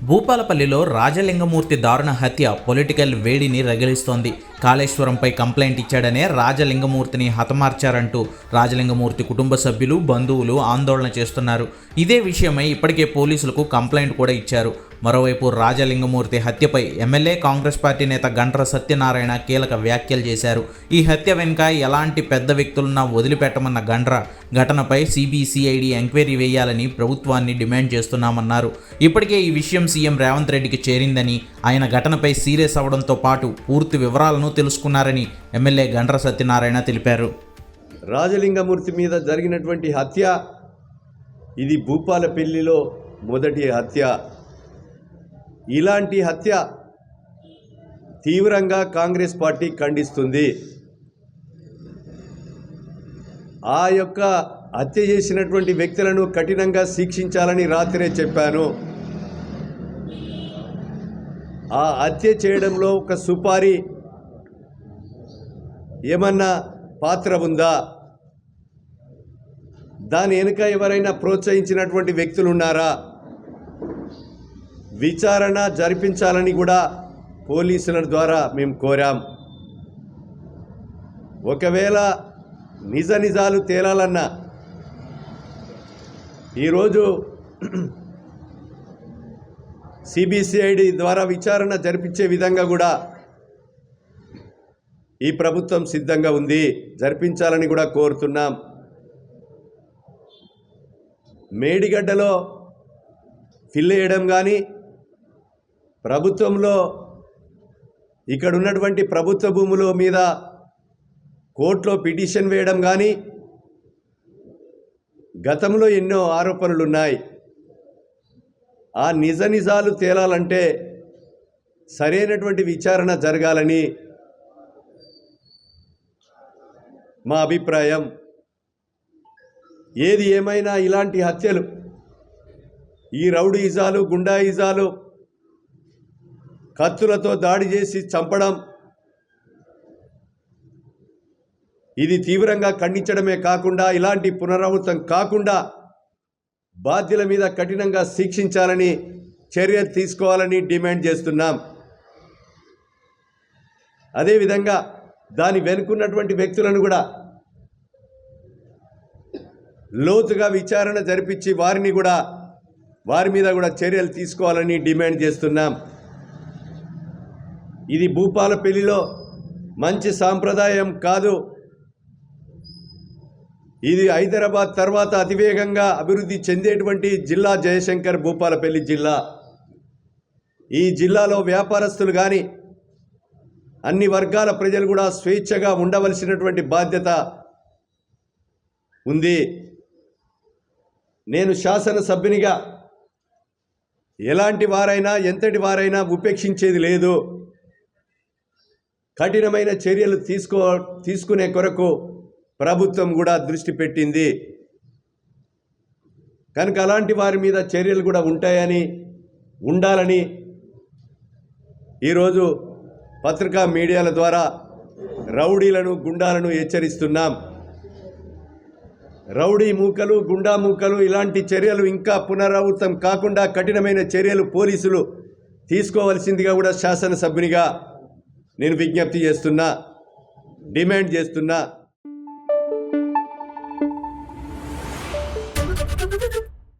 భూపాలపల్లిలో రాజలింగమూర్తి దారుణ హత్య పొలిటికల్ వేడిని రగిలిస్తోంది. కాళేశ్వరంపై కంప్లైంట్ ఇచ్చాడనే రాజలింగమూర్తిని హతమార్చారంటూ రాజలింగమూర్తి కుటుంబ సభ్యులు, బంధువులు ఆందోళన చేస్తున్నారు. ఇదే విషయమై ఇప్పటికే పోలీసులకు కంప్లైంట్ కూడా ఇచ్చారు. మరోవైపు రాజలింగమూర్తి హత్యపై ఎమ్మెల్యే కాంగ్రెస్ పార్టీ నేత గంట్ర సత్యనారాయణ కీలక వ్యాఖ్యలు చేశారు. ఈ హత్య వెనుక ఎలాంటి పెద్ద వ్యక్తులున్నా వదిలిపెట్టమన్న గంట్ర ఘటనపై సిబిసిఐడి ఎంక్వైరీ వేయాలని ప్రభుత్వాన్ని డిమాండ్ చేస్తున్నామన్నారు. ఇప్పటికే ఈ విషయం సీఎం రేవంత్ రెడ్డికి చేరిందని, ఆయన ఘటనపై సీరియస్ అవడంతో పాటు పూర్తి వివరాలను తెలుసుకున్నారని ఎమ్మెల్యే గంట్ర సత్యనారాయణ తెలిపారు. రాజలింగమూర్తి మీద జరిగినటువంటి హత్య ఇది భూపాలపల్లిలో మొదటి హత్య. ఇలాంటి హత్య తీవ్రంగా కాంగ్రెస్ పార్టీ ఖండిస్తుంది. ఆ యొక్క హత్య చేసినటువంటి వ్యక్తులను కఠినంగా శిక్షించాలని రాత్రే చెప్పాను. ఆ హత్య చేయడంలో ఒక సుపారీ ఏమన్నా పాత్ర ఉందా? దాని వెనుక ఎవరైనా ప్రోత్సహించినటువంటి వ్యక్తులు ఉన్నారా? విచారణ జరిపించాలని కూడా పోలీసుల ద్వారా మేము కోరాం. ఒకవేళ నిజాలు తేలాలన్నా ఈరోజు సిబిసిఐడి ద్వారా విచారణ జరిపించే విధంగా కూడా ఈ ప్రభుత్వం సిద్ధంగా ఉంది. జరిపించాలని కూడా కోరుతున్నాం. మేడిగడ్డలో ఫిల్ వేయడం కానీ, ప్రభుత్వంలో ఇక్కడ ఉన్నటువంటి ప్రభుత్వ భూముల మీద కోర్టులో పిటిషన్ వేయడం కానీ, గతంలో ఎన్నో ఆరోపణలు ఉన్నాయి. ఆ నిజాలు తేలాలంటే సరైనటువంటి విచారణ జరగాలని మా అభిప్రాయం. ఏది ఏమైనా ఇలాంటి హత్యలు, ఈ రౌడీయిజాలు, గుండాయిజాలు, కత్తులతో దాడి చేసి చంపడం, ఇది తీవ్రంగా ఖండించడమే కాకుండా ఇలాంటి పునరావృతం కాకుండా బాధ్యుల మీద కఠినంగా శిక్షించాలని, చర్యలు తీసుకోవాలని డిమాండ్ చేస్తున్నాం. అదేవిధంగా దాని వెనుకున్నటువంటి వ్యక్తులను కూడా లోతుగా విచారణ జరిపించి వారి మీద కూడా చర్యలు తీసుకోవాలని డిమాండ్ చేస్తున్నాం. ఇది భూపాలపల్లిలో మంచి సాంప్రదాయం కాదు. ఇది హైదరాబాద్ తర్వాత అతివేగంగా అభివృద్ధి చెందేటువంటి జిల్లా జయశంకర్ భూపాలపల్లి జిల్లా. ఈ జిల్లాలో వ్యాపారస్తులు కానీ అన్ని వర్గాల ప్రజలు కూడా స్వేచ్ఛగా ఉండవలసినటువంటి బాధ్యత ఉంది. నేను శాసనసభ్యునిగా ఎలాంటి వారైనా, ఎంతటి వారైనా ఉపేక్షించేది లేదు. కఠినమైన చర్యలు తీసుకునే కొరకు ప్రభుత్వం కూడా దృష్టి పెట్టింది. కనుక అలాంటి వారి మీద చర్యలు కూడా ఉండాలని ఈరోజు పత్రికా మీడియాల ద్వారా రౌడీలను, గుండాలను హెచ్చరిస్తున్నాం. రౌడీ మూకలు, గుండా మూకలు ఇలాంటి చర్యలు ఇంకా పునరావృతం కాకుండా కఠినమైన చర్యలు పోలీసులు తీసుకోవాల్సిందిగా కూడా శాసనసభ్యునిగా నేను విజ్ఞప్తి చేస్తున్నా, డిమాండ్ చేస్తున్నా.